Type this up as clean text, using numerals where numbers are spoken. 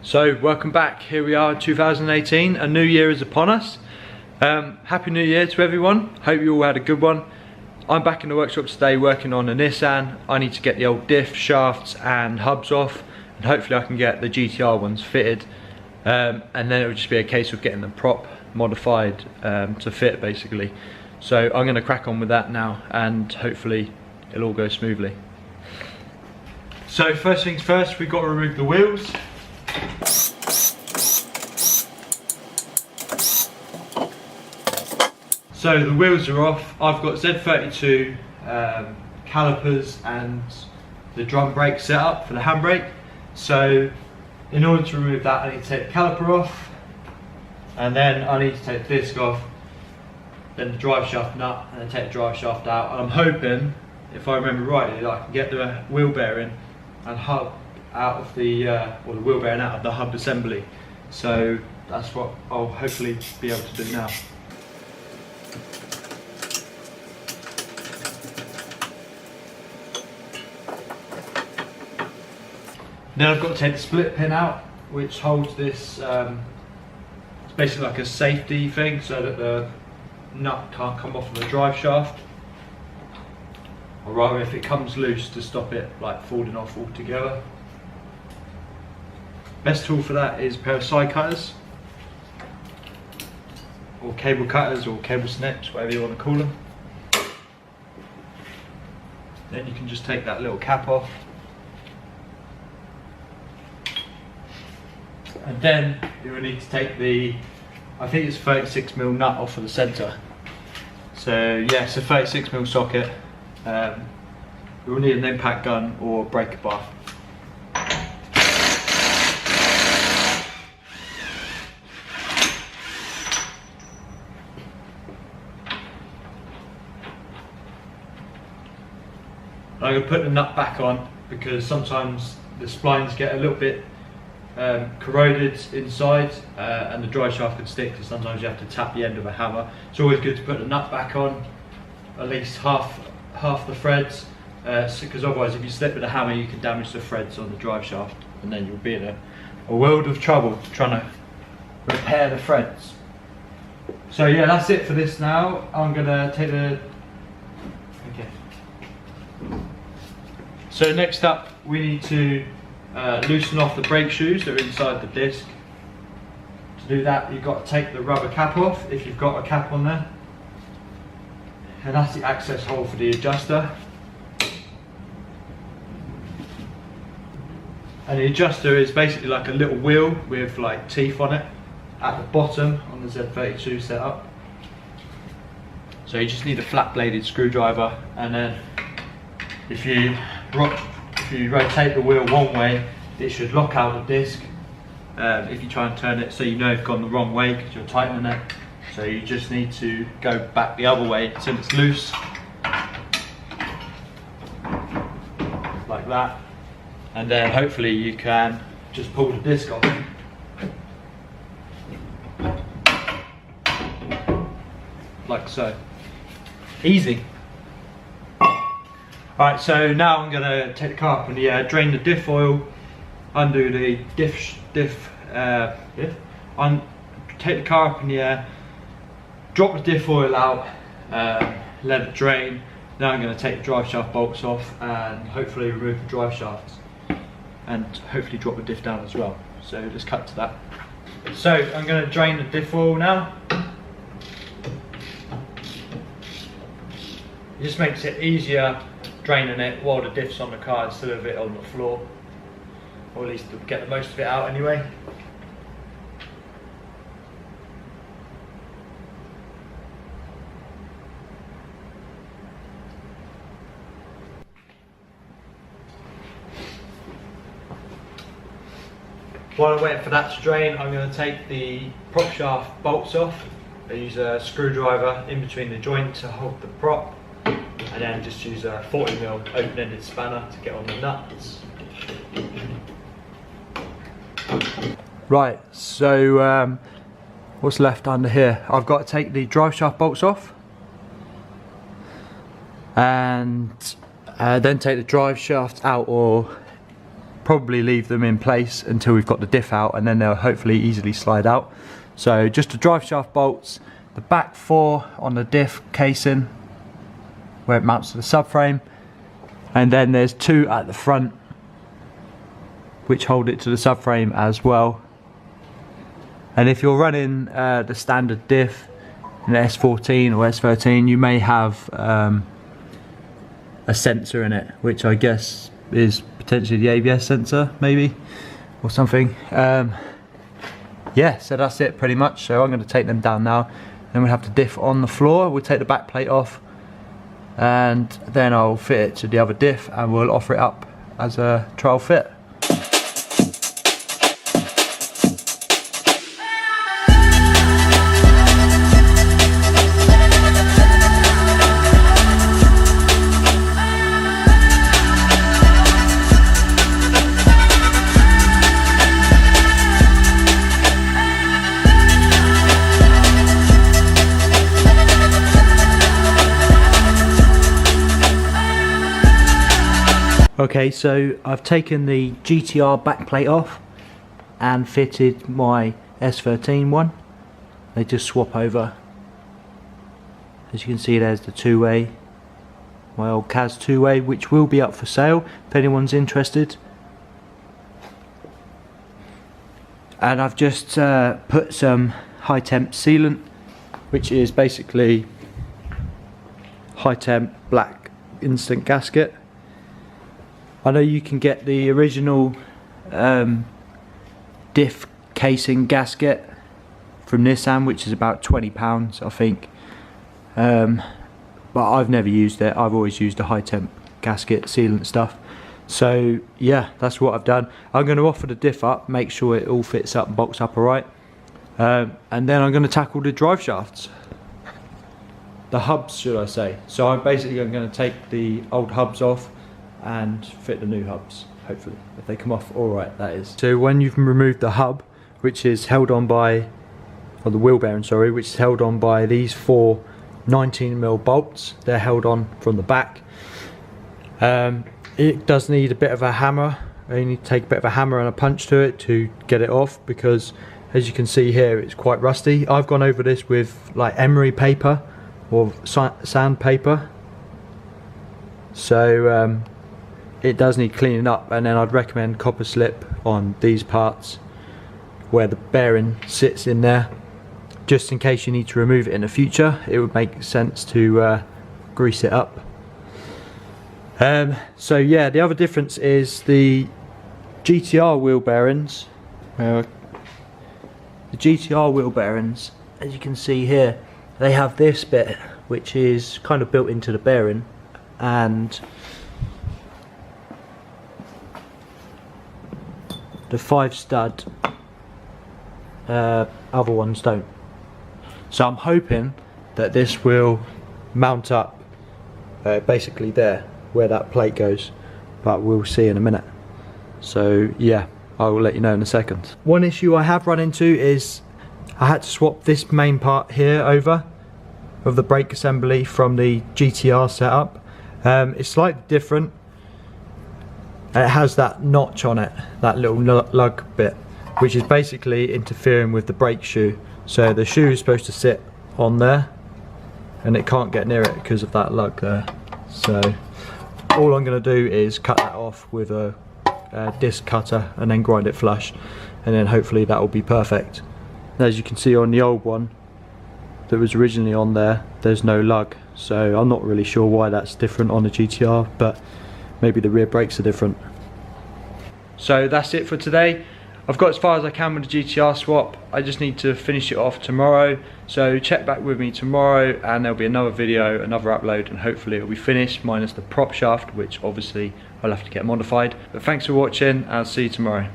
So welcome back, here we are 2018, a new year is upon us. Happy New Year to everyone, hope you all had a good one. I'm back in the workshop today working on a Nissan. I need to get the old diff, shafts and hubs off, and hopefully I can get the GTR ones fitted. And then it will just be a case of getting the prop modified to fit basically. So I'm going to crack on with that now and hopefully it'll all go smoothly. So first things first, we've got to remove the wheels. So the wheels are off. I've got Z32 calipers and the drum brake set up for the handbrake. So in order to remove that, I need to take the caliper off, and then I need to take the disc off, then the drive shaft nut, and then take the drive shaft out. And I'm hoping, if I remember rightly, that I can get the wheel bearing and hub out of the, or the wheel bearing out of the hub assembly. So that's what I'll hopefully be able to do now. Then I've got to take the split pin out, which holds this, it's basically like a safety thing so that the nut can't come off of the drive shaft. Or rather, if it comes loose, to stop it like falling off altogether. Best tool for that is a pair of side cutters, or cable cutters, or cable snips, whatever you want to call them. Then you can just take that little cap off. And then you will need to take the, I think it's 36mm nut off of the centre. So yeah, it's a 36mm socket. We will need an impact gun or breaker bar. I'm going to put the nut back on because sometimes the splines get a little bit corroded inside and the drive shaft can stick, so sometimes you have to tap the end of a hammer. It's always good to put the nut back on, at least half the threads, because otherwise if you slip with a hammer you can damage the threads on the drive shaft and then you'll be in a world of trouble trying to repair the threads. So yeah, that's it for this now. I'm going to take the... Okay. So next up we need to loosen off the brake shoes that are inside the disc. To do that, you've got to take the rubber cap off if you've got a cap on there, and that's the access hole for the adjuster. And the adjuster is basically like a little wheel with like teeth on it at the bottom on the Z32 setup. So you just need a flat bladed screwdriver, and then if you rotate the wheel one way, it should lock out the disc. If you try and turn it, so you know you've gone the wrong way because you're tightening it. So you just need to go back the other way until it's loose, like that. And then hopefully you can just pull the disc off. Like so. Easy. Alright, so now I'm going to take the car up in the air, drain the diff oil, undo the take the car up in the air, drop the diff oil out, let it drain. Now I'm going to take the drive shaft bolts off and hopefully remove the drive shafts and hopefully drop the diff down as well. So let's cut to that. So I'm going to drain the diff oil now. It just makes it easier draining it while the diff's on the car instead of it on the floor, or at least to get the most of it out anyway. While I'm waiting for that to drain, I'm going to take the prop shaft bolts off. I use a screwdriver in between the joint to hold the prop, and then just use a 40mm open-ended spanner to get on the nuts. Right, so what's left under here? I've got to take the drive shaft bolts off and then take the drive shaft out, or probably leave them in place until we've got the diff out, and then they'll hopefully easily slide out. So just the drive shaft bolts, the back 4 on the diff casing where it mounts to the subframe, and then there's 2 at the front which hold it to the subframe as well. And if you're running the standard diff, an S14 or S13, you may have a sensor in it, which I guess is potentially the ABS sensor, maybe, or something. Yeah, so that's it pretty much. So I'm going to take them down now, then we'll have the diff on the floor. We'll take the back plate off, and then I'll fit it to the other diff, and we'll offer it up as a trial fit. Okay, so I've taken the GTR backplate off and fitted my S13 one. They just swap over. As you can see, there's the two-way, my old Kazz two-way, which will be up for sale if anyone's interested. And I've just put some high temp sealant, which is basically high temp black instant gasket. I know you can get the original diff casing gasket from Nissan, which is about £20 I think, but I've never used it. I've always used a high temp gasket sealant stuff. So yeah, that's what I've done. I'm going to offer the diff up, make sure it all fits up and bolts up alright, and then I'm going to tackle the drive shafts, the hubs should I say. So I'm going to take the old hubs off and fit the new hubs, hopefully, if they come off alright, that is. So when you've removed the hub, which is held on by, or the wheel bearing, sorry, which is held on by these 4 19mm bolts, they're held on from the back. It does need a bit of a hammer. You need to take a bit of a hammer and a punch to it to get it off, because as you can see here, it's quite rusty. I've gone over this with like emery paper or sandpaper, so it does need cleaning up. And then I'd recommend copper slip on these parts where the bearing sits in there, just in case you need to remove it in the future. It would make sense to grease it up. So yeah, the other difference is the GTR wheel bearings. The GTR wheel bearings, as you can see here, they have this bit which is kind of built into the bearing, and the 5 stud other ones don't. So I'm hoping that this will mount up basically there where that plate goes, but we'll see in a minute. So yeah, I will let you know in a second. One issue I have run into is I had to swap this main part here over of the brake assembly from the GTR setup. It's slightly different. It has that notch on it, that little lug bit, which is basically interfering with the brake shoe. So the shoe is supposed to sit on there, and it can't get near it because of that lug there. So all I'm going to do is cut that off with a disc cutter and then grind it flush, and then hopefully that will be perfect. As you can see on the old one that was originally on there, there's no lug, so I'm not really sure why that's different on the GTR, but maybe the rear brakes are different. So that's it for today. I've got as far as I can with the GTR swap. I just need to finish it off tomorrow, so check back with me tomorrow and there'll be another video, another upload, and hopefully it'll be finished minus the prop shaft, which obviously I'll have to get modified. But thanks for watching, I'll see you tomorrow.